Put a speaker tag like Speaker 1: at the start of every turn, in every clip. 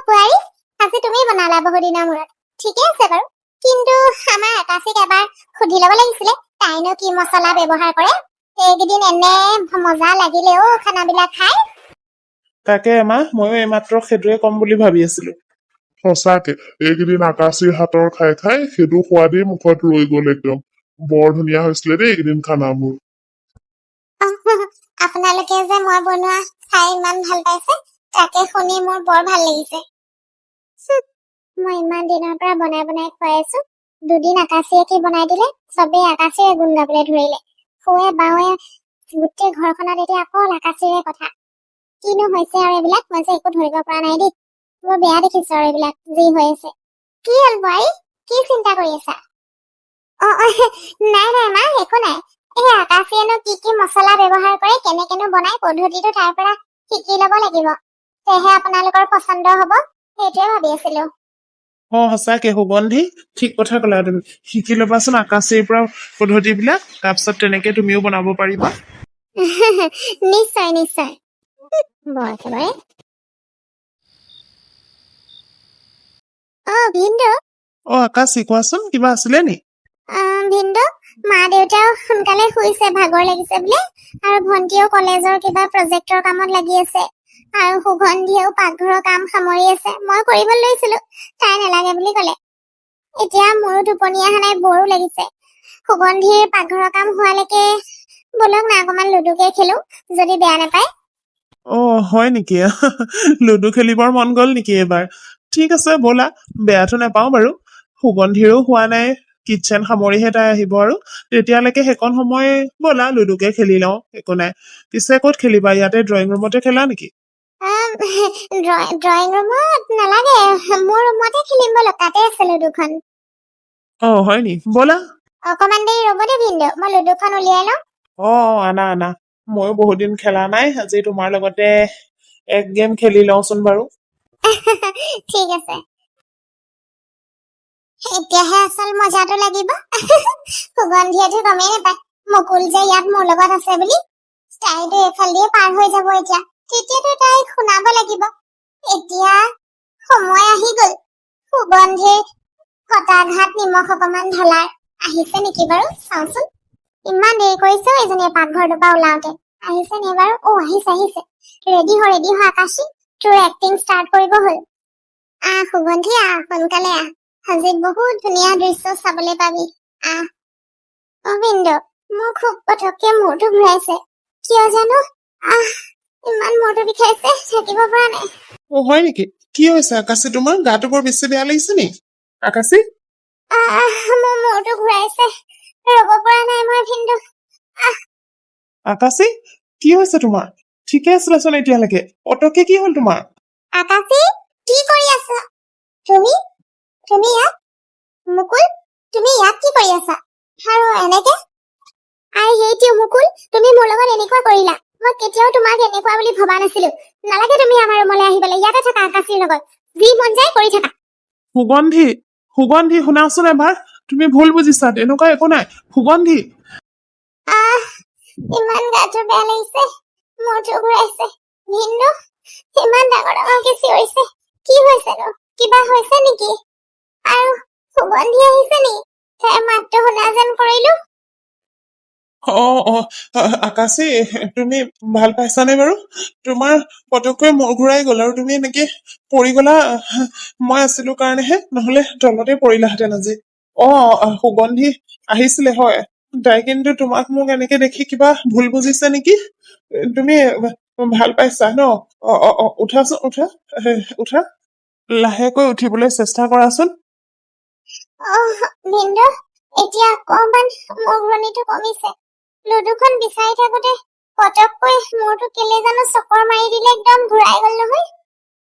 Speaker 1: বোৱাৰী আজি তুমি বনালা বহু দিনৰ মূৰত ঠিকে আছে বাৰু কিন্তু আমাৰ আকাশীক এবাৰ সুধি ল'ব লাগিছিলে তাইনো কি মছলা ব্যৱহাৰ কৰে এইকেইদিন এনে মজা লাগিলে খানাবিলাক খাই
Speaker 2: তাকে মা ময়ো এইমাত্ৰ সেইটোৱে কম বুলি ভাবি আছিলো
Speaker 3: সঁচাকে এইকেইদিন আকাশীৰ হাতৰ খাই খাই সেইটো সোৱাদেই মুখত ৰৈ গল একদম বৰ ধুনীয়া হৈছিলে দেই এইকেইদিন খানাবোৰ
Speaker 1: আপোনালোকে যে মই বনোৱা খাই ইমান ভাল পাইছে তাকে শুনি মোৰ বৰ ভাল লাগিছে মই ইমান দিনৰ পৰা বনাই বনাই খুৱাই আছো দুদিন আকাশীয়ে কি বনাই দিলে চবেই আকাশীয়ে গুণ গাবলৈ ধৰিলে শুৱে বাৱে গোটেই ঘৰখনত এতিয়া অকল আকাশীৰে কথা কিনো হৈছে আৰু এইবিলাক মই যে একো ধৰিব পৰা নাই দেই বৰ বেয়া দেখিছো আৰু এইবিলাক যি হৈ আছে কি হ'ল বোৱাৰী কি চিন্তা কৰি আছা নাই নাই মা একো নাই এই আকাশীয়েনো কি কি মছলা ব্যৱহাৰ কৰে কেনেকেনো বনাই পদ্ধতিটো তাৰ পৰা শিকি ল'ব লাগিব তেহে আপোনালোকৰ পচন্দ হব সেইটোৱে ভাবি আছিলো
Speaker 2: সঁচাকে সুগন্ধি ঠিক কথা ক'লা তুমি শিকি ল'বাচোন আকাশীৰ পৰা পদ্ধতিবিলাক তাৰপিছত তেনেকে তুমিও বনাব পাৰিবা
Speaker 1: নিশ্চয় নিশ্চয় একেবাৰে ভিন্দু
Speaker 2: আকাশী কোৱাচোন কিবা আছিলে নি
Speaker 1: ভিন্দু মা দেউতাও সোনকালে শুইছে ভাগৰ লাগিছে বোলে আৰু ভন্টিও কলেজৰ কিবা প্ৰজেক্টৰ কামত লাগি আছে আৰু সুগন্ধিয়েও পাকঘৰৰ কাম সামৰি আছে মই কৰিব লৈছিলো তাই নালাগে বুলি কলে এতিয়া মোৰো টোপনি অহা নাই বৰো লাগিছে সুগন্ধিৰ পাকঘৰৰ কাম হোৱালৈকে বলক না অকমান লুডুকে খেলো যদি বেয়া নাপায়
Speaker 2: হয় নেকি লুডু খেলিবৰ মন গল নেকি এইবাৰ ঠিক আছে ব'লা বেয়াটো নাপাওঁ বাৰু সুগন্ধিৰো হোৱা নাই কিটচেন সামৰিহে তাই আহিব আৰু তেতিয়ালৈকে সেইকণ সময় ব'লা লুডুকে খেলি লওঁ একো নাই পিছে ক'ত খেলিবা ইয়াতে ড্ৰয়িং ৰুমতে খেলা নেকি
Speaker 1: ড্ৰয়িং ৰুমত নালাগে মোৰ ৰুমতে খেলিম বলক তাতে আছে লুডুখন
Speaker 2: হয় নি ব'লা
Speaker 1: অকমান দেৰি ৰ'ব দে ভিন্দু মই লুডুখন উলিয়াই লওঁ
Speaker 2: আনা আনা ময়ো বহুত দিন খেলা নাই আজি তোমাৰ লগতে এক গেম খেলি লওঁচোন বাৰু
Speaker 1: ঠিক আছে এতিয়াহে আচল মজাটো লাগিব সুগন্ধিয়েতো গমেই নাপায় মুকুল যে ইয়াত মোৰ লগত আছে বুলি তাইতো এইফাল দিয়ে পাৰ হৈ যাব এতিয়া তেতিয়াতো তাইক শুনাব লাগিব এতিয়া সময় আহি গল সুগন্ধিৰ কটা ঘাট নিমখ অকমান ঢলাৰ আহিছে নেকি বাৰু চাওঁচোন ইমান দেৰি কৰিছে এজনীয়ে পাকঘৰটোৰ পৰা ওলাওতে আহিছে নে বাৰু আহিছে ৰেডি হ আকাশী তোৰ এক্টিং ষ্টাৰ্ট কৰিব হ'ল সুগন্ধি সোনকালে আজি বহুত ধুনীয়া দৃশ্য চাবলৈ পাবি ভিন্দু মোৰ খুব পটককে মূৰটো ঘূৰাইছে কিয় জানো ইমান মূৰটো বিষাইছে থাকিব পৰা নাই
Speaker 2: হয় নেকি কি হৈছে আকাশী তোমাৰ গাটো বৰ বেছি বেয়া লাগিছে নি আকাশী
Speaker 1: মোৰ মূৰটো ঘূৰাইছে ৰ'ব পৰা নাই মই ভিন্দু
Speaker 2: আকাশী কি হৈছে তোমাৰ ঠিকে আছিলাচোন এতিয়ালৈকে পটককে কি হ'ল তোমাৰ
Speaker 1: আকাশী কি কৰি আছা তুমি ইয়াত মুকুল তুমি ইয়াত কি কৰি আছা আৰু এনেকে সেইটো মুকুল তুমি মোৰ লগত এনেকুৱা কৰিলা মই কেতিয়াও তোমাক এনেকুৱা বুলি ভবা নাছিলো নালাগে তুমি আমাৰ ৰুমলৈ আহিবলৈ ইয়াতে থাকা আকাশীৰ লগত যি মন যায় কৰি থাকা
Speaker 2: সুগন্ধি শুনাচোন এবাৰ তুমি ভুল বুজিছা এনেকুৱা একো নাই সুগন্ধি
Speaker 1: ইমান গাটো বেয়া লাগিছে মূৰটো ঘূৰাইছে ভিন্দু ইমান ডাঙৰ ডাঙৰকে চিঞৰিছে কি হৈছে নো কিবা হৈছে নেকি আৰু সুগন্ধি আহিছে নি তাই মাতটো শুনা যেন কৰিলো
Speaker 2: আকাশী তুমি ভাল পাইছানে বাৰু তোমাৰ পটককৈ মূৰ ঘূৰাই গল আৰু তুমি এনেকে পৰি গলা মই আছিলো কাৰণেহে নহলে তলতে পৰিলাহেঁতেন আজি সুগন্ধি আহিছিলে হয় তাই কিন্তু তোমাক মোক এনেকে দেখি কিবা ভুল বুজিছে নেকি তুমি ভাল পাইছা ন উঠাচোন উঠা লাহেকৈ উঠিবলৈ চেষ্টা কৰাচোন
Speaker 1: ভিন্দু এতিয়া অকমান মোৰ ঘূৰণিটো কমিছে লুডুখন বিচাৰি থাকোতে পটককৈ মূৰটো কেলে জানো চকৰ মাৰি দিলে একদম ঘূৰাই গল নহয়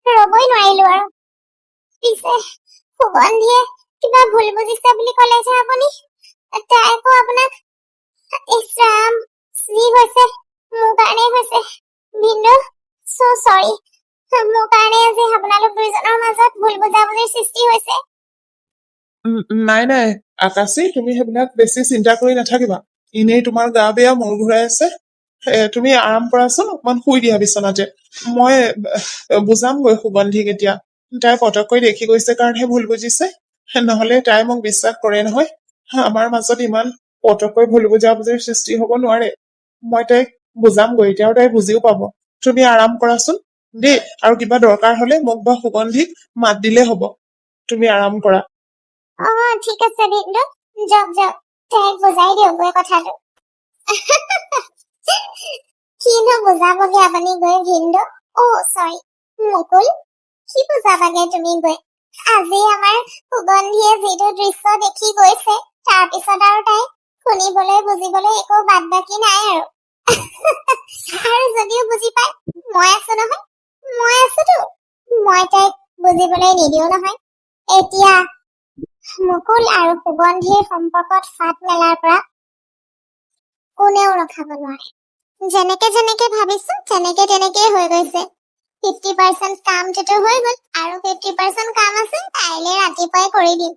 Speaker 1: ৰবই নোৱাৰিলো আৰু পিছে সুগন্ধিয়ে কিবা ভুল বুজিছে বুলি ক'লে যে আপুনি তাই আকৌ আপোনাক ইছৰাম যি হৈছে মোৰ কাৰণেই হৈছে ভিন্দু সো চৰি মোৰ কাৰণে আজি আপোনালোক দুইজনৰ মাজত ভুল বুজাবুজিৰ সৃষ্টি হৈছে
Speaker 2: নাই আকাশী তুমি সেইবিলাক বেছি চিন্তা কৰি নাথাকিবা এনেই তোমাৰ গা বেয়া মূৰ ঘূৰাই আছে তুমি আৰাম কৰাচোন অকমান শুই দিয়া বিচনাতে মই বুজামগৈ সুগন্ধিক এতিয়া তাই পটককৈ দেখি গৈছে কাৰণেহে ভুল বুজিছে নহলে তাই মোক বিশ্বাস কৰে নহয় আমাৰ মাজত ইমান পটককৈ ভুল বুজাবুজিৰ সৃষ্টি হব নোৱাৰে মই তাইক বুজামগৈ এতিয়া আৰু তাই বুজিও পাব তুমি আৰাম কৰাচোন দেই আৰু কিবা দৰকাৰ হলে মোক বা সুগন্ধিক মাত দিলে হব তুমি আৰাম কৰা
Speaker 1: ঠিক আছে ভিনদেউ যাওক যাওক তাইক বুজাই দিয়কগৈ কথাটো কিনো বুজাবগে আপুনি গৈ ভিনদেউ চৰি মুকুল কি বুজাবাগে তুমি গৈ আজি আমাৰ সুগন্ধিয়ে যিটো দৃশ্য দেখি গৈছে তাৰপিছত আৰু তাই শুনিবলৈ বুজিবলৈ একো বাদ বাকী নাই আৰু যদিও বুজি পায় মই আছো নহয় মই আছোতো মই তাইক বুজিবলৈ নিদিও নহয় এতিয়া মুকুল আৰু সুগন্ধিৰ সম্পৰ্কত ফাট মেলাৰ পৰা কোনেও ৰখাব নোৱাৰে যেনেকে যেনেকে ভাবিছো তেনেকে হৈ গৈছে 50% কামটোতো হৈ গল আৰু 50% কাম আছে কাইলৈ ৰাতিপুৱাই কৰি দিম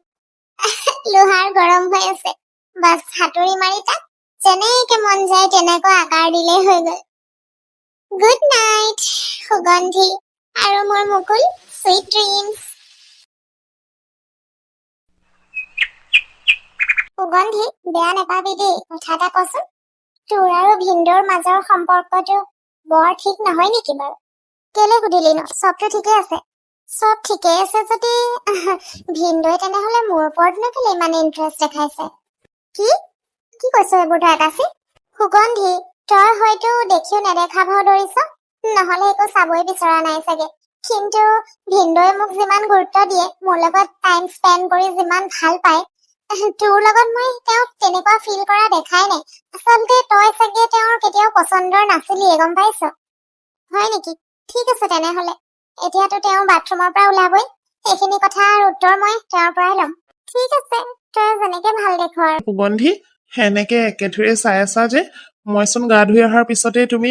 Speaker 1: লোহাৰ গৰম হৈ আছে বাছ হাতুৰি মাৰি তাক যেনেকে মন যায় তেনেকৈ আকাৰ দিলেই হৈ গল গুড নাইট সুগন্ধি আৰু মোৰ মুকুল সুইট ড্ৰিমছ সুগন্ধি বেয়া নাপাবি দেই কথা এটা কচোন তোৰ আৰু ভিনদেউৰ মাজৰ সম্পৰ্কটো বৰ ঠিক নহয় নেকি বাৰু কেলে সুধিলি ন চবটো ঠিকে আছে চব ঠিকে আছে যদি ভিনদেউৱে তেনেহলে মোৰ ওপৰতনো কেলে ইমান ইণ্টাৰেষ্ট দেখাইছে কি কি কৈছ এইবোৰ তই আকাশী সুগন্ধি তই হয়তো দেখিও নেদেখা ভাও ধৰিছ নহলে একো চাবই বিচৰা নাই চাগে কিন্তু ভিনদেউৱে মোক যিমান গুৰুত্ব দিয়ে মোৰ লগত টাইম স্পেণ্ড কৰি যিমান ভাল পায় তোৰ লগত মই তেওঁক তেনেকুৱা ফিল কৰা দেখাই নাই আচলতে তই চাগে তেওঁৰ কেতিয়াও পচন্দৰ নাছিলিয়ে গম পাইছ হয় নেকি ঠিক আছে তেনেহলে এতিয়াতো তেওঁ বাথৰুমৰ পৰা ওলাবই সেইখিনি কথাৰ উত্তৰ মই তেওঁৰ পৰাই ল'ম ঠিক আছে তই যেনেকে ভাল দেখ আৰু
Speaker 2: সুগন্ধি সেনেকে একেথৰে চাই আছা যে মইচোন গা ধুই অহাৰ পিছতে তুমি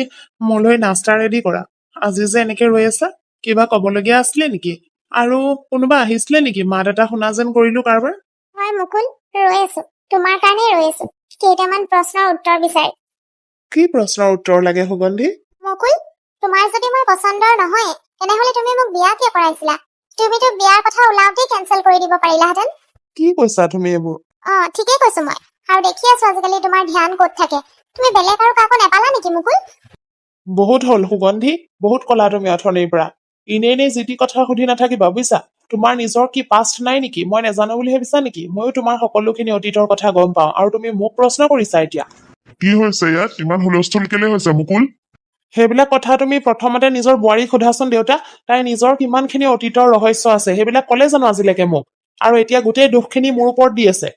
Speaker 2: মোলৈ নাস্তা ৰেডি কৰা আজি যে এনেকে ৰৈ আছা কিবা কবলগীয়া আছিলে নেকি আৰু কোনোবা আহিছিলে নেকি মাত এটা শুনা যেন কৰিলো কাৰোবাৰ
Speaker 1: হয় মুকুল ৰৈ আছো তোমাৰ কাৰণে ৰৈ আছো কেইটামান প্ৰশ্নৰ উত্তৰ বিচাৰি
Speaker 2: কি প্ৰশ্নৰ উত্তৰ লাগে সুগন্ধি
Speaker 1: মুকুল তোমাৰ যদি মই পচন্দৰ নহয় তেনেহলে তুমি মোক বিয়া কিয় কৰাইছিলা তুমিতো বিয়াৰ কথা ওলাওতেই কেনচেল কৰি দিব পাৰিলাহেঁতেন
Speaker 2: কি কৈছা তুমি এইবোৰ
Speaker 1: ঠিকেই কৈছো মই আৰু দেখি আছো আজিকালি তোমাৰ ধ্যান ক'ত থাকে তুমি বেলেগ আৰু কাকো নেপালা নেকি মুকুল
Speaker 2: বহুত হল সুগন্ধি বহুত কলা তুমি অথনিৰ পৰা এনেই যি টি কথা সুধি নাথাকিবা বুজিছা তোমাৰ নিজৰ কি পাষ্ট নাই নেকি মই নেজানো বুলি ভাবিছা নেকি ময়ো তোমাৰ সকলোখিনি অতীতৰ কথা গম পাওঁ আৰু তুমি মোক প্ৰশ্ন কৰিছা এতিয়া
Speaker 3: কি হৈছে ইয়াত ইমান হুলস্থুল কেলে হৈছে মুকুল
Speaker 2: সেইবিলাক কথা তুমি প্ৰথমতে নিজৰ বোৱাৰীক সোধাচোন দেউতা তাই নিজৰ কিমানখিনি অতীতৰ ৰহস্য আছে সেইবিলাক কলে জানো আজিলৈকে মোক আৰু এতিয়া গোটেই দুখখিনি মোৰ ওপৰত দি আছে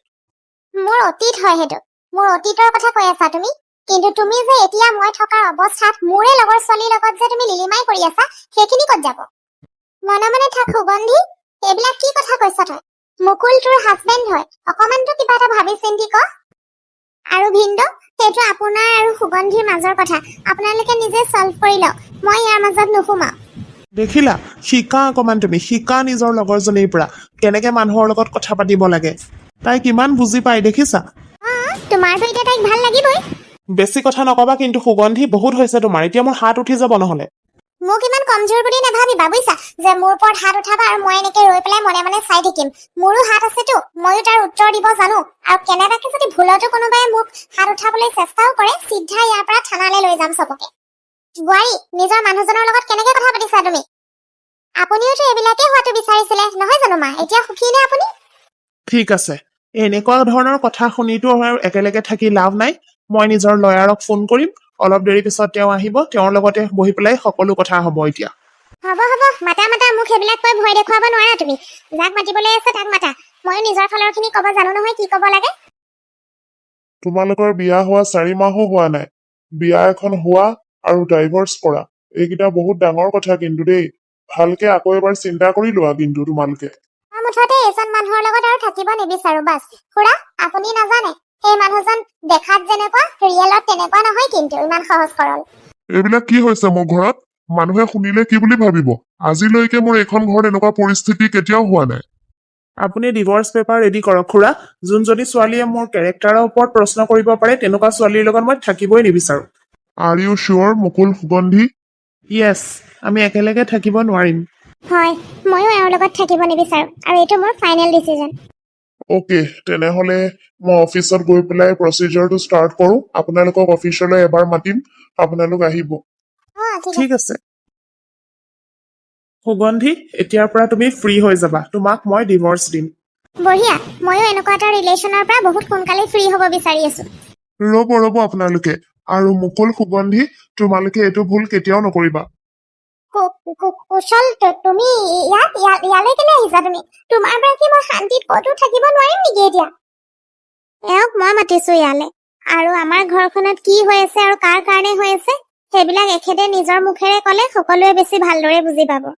Speaker 1: মোৰ অতীত হয় সেইটো মোৰ অতীতৰ কথা কৈ আছা তুমি কিন্তু তুমি যে এতিয়া মই থকাৰ অৱস্থাত মোৰে লগৰ ছোৱালীৰ লগত যে তুমি লিলিমাই কৰি আছা সেইখিনি ক'ত যাব মনে মনে থাক সুগন্ধি এইবিলাক কি কথা কৈছ তই মুকুল তোৰ হাজবেণ্ড হয় অকমানতো কিবা এটা ভাবি চিন্তি ক আৰু ভিনদেউ সেইটো আপোনাৰ আৰু সুগন্ধিৰ মাজৰ কথা আপোনালোকে নিজে সলভ কৰি লওক মই ইয়াৰ মাজত নুসুমাও
Speaker 2: দেখিলা শিকা অকমান তুমি শিকা নিজৰ লগৰজনীৰ পৰা কেনেকে মানুহৰ লগত কথা পাতিব লাগে তাই কিমান বুজি পায় দেখিছা
Speaker 1: তোমাৰতো এতিয়া তাইক ভাল লাগিবই
Speaker 2: বেছি কথা নকবা কিন্তু সুগন্ধি বহুত হৈছে তোমাৰ এতিয়া মোৰ হাত উঠি যাব নহলে
Speaker 1: মোক ইমান কমজোৰ বুলি নাভাবিবা বুজিছা যে মোৰ ওপৰত হাত উঠাবা আৰু মই এনেকে ৰৈ পেলাই মনে মনে চাই থাকিম মোৰো হাত আছেতো ময়ো তাৰ উত্তৰ দিব জানো আৰু কেনেবাকে যদি ভুলতো কোনোবাই মোক হাত উঠাবলৈ চেষ্টাও কৰে চিধা ইয়াৰ পৰা থানালৈ লৈ যাম চবকে বোৱাৰী নিজৰ মানুহজনৰ লগত কেনেকে কথা পাতিছা তুমি আপুনিওতো এইবিলাকে হোৱাটো বিচাৰিছিলে নহয় জানো মা এতিয়া সুখী নে আপুনি
Speaker 2: ঠিক আছে এনেকুৱা ধৰণৰ কথা শুনিতো আৰু একেলগে থাকি লাভ নাই মই নিজৰ লয়াৰক ফোন কৰিম অলপ দেৰি পিছত তেওঁ আহিব তেওঁৰ লগতে বহি পেলাই সকলো কথা হ'ব এতিয়া
Speaker 1: হ'ব মাতা মোক সেইবিলাক কৈ ভয় দেখুৱাব নোৱাৰা তুমি যাক মাতিবলৈ আছে তাক মাতা ময়ো নিজৰ ফালৰ খিনি ক'ব জানো নহয় কি ক'ব লাগে
Speaker 3: তোমালোকৰ বিয়া হোৱা 4 মাহো হোৱা নাই বিয়া এখন হোৱা আৰু ডাইভৰ্চ কৰা এইকেইটা বহুত ডাঙৰ কথা কিন্তু দেই ভালকে আকৌ এবাৰ চিন্তা কৰি লোৱা কিন্তু তোমালোকে
Speaker 1: মুঠতে এজন মানুহৰ লগত আৰু থাকিব নিবিচাৰো বাছ খুৰা আপুনি নাজানে সেই মানুহজন দেখাত যেনেকুৱা ৰিয়েলত তেনেকুৱা নহয় কিন্তু ইমান সহজ সৰল
Speaker 3: এইবিলাক কি হৈছে মোৰ ঘৰত মানুহে শুনিলে কি বুলি ভাবিব আজিলৈকে মোৰ এখন ঘৰত এনেকুৱা পৰিস্থিতি কেতিয়াও হোৱা নাই
Speaker 2: আপুনি ডিভৰ্চ পেপাৰ ৰেডি কৰক খুৰা যোনজনী ছোৱালীয়ে মোৰ কেৰেক্টাৰৰ ওপৰত প্ৰশ্ন কৰিব পাৰে তেনেকুৱা ছোৱালীৰ লগত মই থাকিবই নিবিচাৰো
Speaker 3: আৰ ইউ চিয়ৰ মুকুল সুগন্ধি
Speaker 2: য়েছ আমি একেলগে থাকিব নোৱাৰিম
Speaker 1: হয় ময়ো এওঁৰ লগত থাকিব নিবিচাৰো আৰু এইটো মোৰ ফাইনেল ডিচিজন
Speaker 3: অ'কে তেনেহলে মই অফিচত গৈ পেলাই প্ৰচিডিউৰটো ষ্টাৰ্ট কৰো আপোনালোকক অফিচলৈ এবাৰ মাতিম আপোনালোক আহিব
Speaker 1: ঠিক
Speaker 2: ঠিক আছে সুগন্ধি এতিয়াৰ পৰা তুমি ফ্ৰী হৈ যাবা তোমাক মই ডিভৰ্চ দিম
Speaker 1: বঢ়িয়া ময়ো এনেকুৱা এটা ৰিলেশ্যনৰ পৰা বহুত সোনকালে ফ্ৰী হ'ব বিচাৰি আছো
Speaker 3: ৰ'ব আপোনালোকে আৰু মুকুল সুগন্ধি তোমালোকে এইটো ভুল কেতিয়াও নকৰিবা
Speaker 1: কুশল তুমি ইয়ালৈ কেলে আহিছা তুমি তোমাৰ পৰা কি মই শান্তিত ক'তো থাকিব নোৱাৰিম নেকি এতিয়া এওঁক মই মাতিছো ইয়ালৈ আৰু আমাৰ ঘৰখনত কি হৈ আছে আৰু কাৰ কাৰণে হৈ আছে সেইবিলাক এখেতে নিজৰ মুখেৰে ক'লে সকলোৱে বেছি ভালদৰে বুজি পাব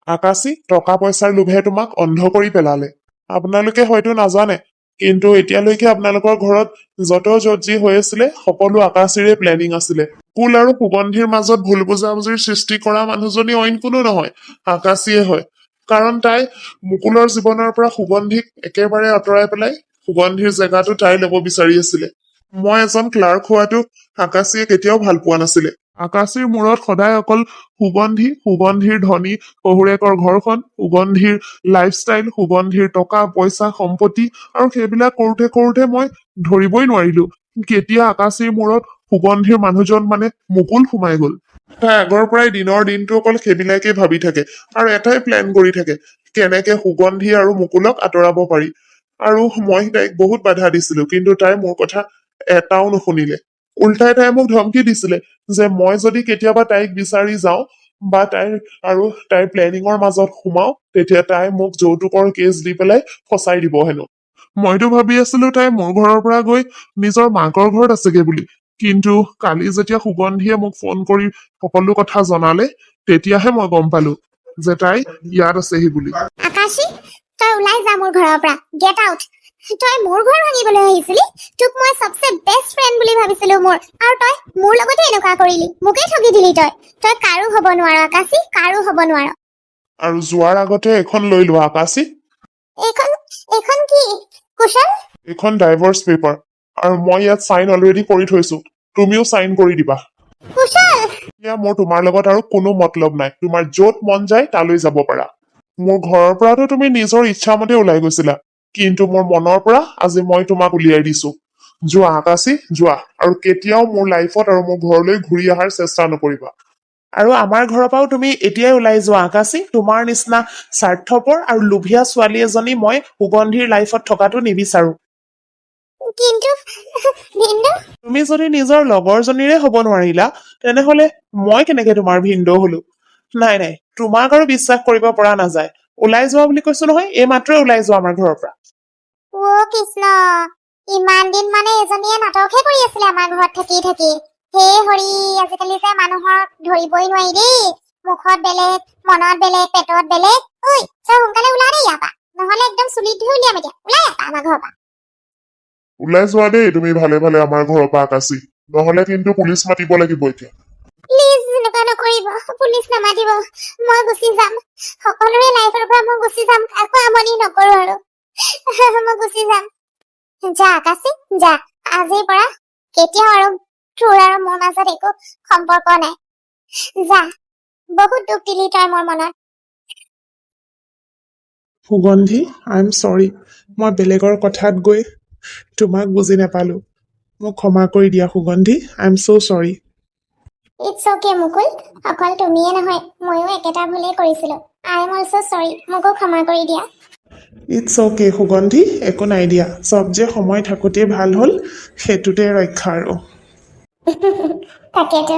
Speaker 3: আকাশী টকা পইচাৰ লোভে তোমাক অন্ধ কৰি পেলালে আপোনালোকে হয়তো নাজানে কিন্তু এতিয়ালৈকে আপোনালোকৰ ঘৰত য'ত যি হৈ আছিলে সকলো আকাশীৰে প্লেনিং আছিলে কুল আৰু সুগন্ধিৰ মাজত ভুল বুজাবুজিৰ সৃষ্টি কৰা মানুহজনী অইন কোনো নহয় আকাশীয়ে হয় কাৰণ তাই মুকুলৰ জীৱনৰ পৰা সুগন্ধিক একেবাৰে আঁতৰাই পেলাই সুগন্ধিৰ জেগাটো তাই ল'ব বিচাৰি আছিলে মই এজন ক্লাৰ্ক হোৱাটো আকাশীয়ে কেতিয়াও ভাল পোৱা নাছিলে আকাশীৰ মূৰত সদায় অকল সুগন্ধিৰ ধনী শহুৰেকৰ ঘৰখন সুগন্ধিৰ লাইফষ্টাইল সুগন্ধিৰ টকা পইচা সম্পত্তি আৰু সেইবিলাক কৰোঁতে মই ধৰিবই নোৱাৰিলো কেতিয়া আকাশীৰ মূৰত সুগন্ধিৰ মানুহজন মানে মুকুল সোমাই গল তাই আগৰ পৰাই দিনৰ দিনটো অকল সেইবিলাকে ভাবি থাকে আৰু এটাই প্লেন কৰি থাকে কেনেকে সুগন্ধি আৰু মুকুলক আঁতৰাব পাৰি আৰু মই তাইক বহুত বাধা দিছিলো কিন্তু তাই মোৰ কথা এটাও নুশুনিলে উল্টাই তাই মোক ধমকি দিছিলে যে মই যদি কেতিয়াবা তাইক বিচাৰি যাওঁ বা তাইৰ প্লেনিঙৰ মাজত সোমাও তেতিয়া তাই মোক যৌতুকৰ কেছ দি পেলাই ফচাই দিব হেনো মইতো ভাবি আছিলো তাই মোৰ ঘৰৰ পৰা গৈ নিজৰ মাকৰ ঘৰত আছেগে বুলি কিন্তু কালি যেতিয়া সুগন্ধিয়ে মোক ফোন কৰি সকলো কথা জনালে তেতিয়াহে মই গম পালো যে তাই ইয়াত আছেহি বুলি
Speaker 1: আকাশী তই ওলাই যা মোৰ ঘৰৰ পৰা গেট আউট তই মোৰ ঘৰ ভাঙিবলৈ আহিছিলি তোক মই সবচে বেষ্ট ফ্ৰেণ্ড বুলি ভাবিছিলো মোৰ আৰু তই মোৰ লগতে এনেকুৱা কৰিলি মোকে ঠগি দিলি তই কাৰো হ'ব নোৱাৰ আকাশী কাৰো হ'ব নোৱাৰ
Speaker 3: আৰু যোৱাৰ আগতে এখন লৈ লোৱা আকাশী
Speaker 1: এইখন কি কুশল
Speaker 3: এইখন ডাইভৰ্চ পেপাৰ আৰু মই ইয়াত চাইন অলৰেডি কৰি থৈছো তুমিও চাইন কৰি দিবা
Speaker 1: কুশল
Speaker 3: এতিয়া মোৰ তোমাৰ লগত আৰু কোনো মতলব নাই তোমাৰ য'ত মন যায় তালৈ যাব পাৰা মোৰ ঘৰৰ পৰাতো তুমি নিজৰ ইচ্ছামতে ওলাই গৈছিলা কিন্তু মোৰ মনৰ পৰা আজি মই তোমাক উলিয়াই দিছো যোৱা আকাশী যোৱা আৰু কেতিয়াও মোৰ লাইফত আৰু মোৰ ঘৰলৈ ঘূৰি অহাৰ চেষ্টা নকৰিবা
Speaker 2: আৰু আমাৰ ঘৰৰ পৰাও তুমি এতিয়াই ওলাই যোৱা আকাশী তোমাৰ নিচিনা স্বাৰ্থপৰ আৰু লোভীয়া ছোৱালী এজনী মই সুগন্ধিৰ লাইফত থকাটো নিবিচাৰো
Speaker 1: কিন্তু ভিন্দু
Speaker 2: তুমি যদি নিজৰ লগৰজনীৰে হ'ব নোৱাৰিলা তেনেহলে মই কেনেকে তোমাৰ ভিনদেউ হলো নাই তোমাক আৰু বিশ্বাস কৰিব পৰা নাযায় ওলাই যোৱা বুলি কৈছো নহয় এই মাত্ৰই ওলাই যোৱা আমাৰ ঘৰৰ পৰা
Speaker 1: অ কৃষ্ণ ইমান দিন মানে এজনীয়ে নাটকহে কৰি আছিলে আমাৰ ঘৰত থাকি হে হৰি আজিকালি যে মানুহৰ ধৰিবই নোৱাৰি দেই মুখত বেলেগ মনত বেলেগ পেটত বেলেগ ঐ তই সোনকালে ওলা দেই ইয়াৰ পৰা নহলে একদম চুলিত ধুই উলিয়াম এতিয়া ওলাই আমাৰ ঘৰৰ পৰা
Speaker 3: ওলাই যোৱা দেই তুমি ভালে ভালে আমাৰ ঘৰৰ পৰা আকাশী নহলে কিন্তু পুলিচ মাতিব লাগিব এতিয়া
Speaker 1: প্লিজ এনেকুৱা নকৰিব পুলিচ নামাতিব মই গুচি যাম সকলোৰে লাইফৰ পৰা মই গুচি যাম আকৌ আমনি নকৰো আৰু মই গুচি যাম যা আকাশী যা আজিৰ পৰা কেতিয়াও আৰু তোৰ আৰু মোৰ মাজত একো সম্পৰ্ক নাই যা বহুত দুখ দিলি তই মোৰ মনত
Speaker 2: সুগন্ধি আই এম চৰি মই বেলেগৰ কথাত গৈ তোমাক বুজি নাপালো মোক ক্ষমা কৰি দিয়া সুগন্ধি আই এম চ' চৰি
Speaker 1: ইটছ অকে মুকুল অকল তুমিয়ে নহয় ময়ো একেটা ভুলেই কৰিছিলো আই এম অলছ' চৰি মোকো ক্ষমা কৰি দিয়া
Speaker 2: ইটছ অকে সুগন্ধি একো নাই দিয়া চব যে সময় থাকোঁতে ভাল হ'ল সেইটোতে ৰক্ষা আৰু
Speaker 1: তাকেতো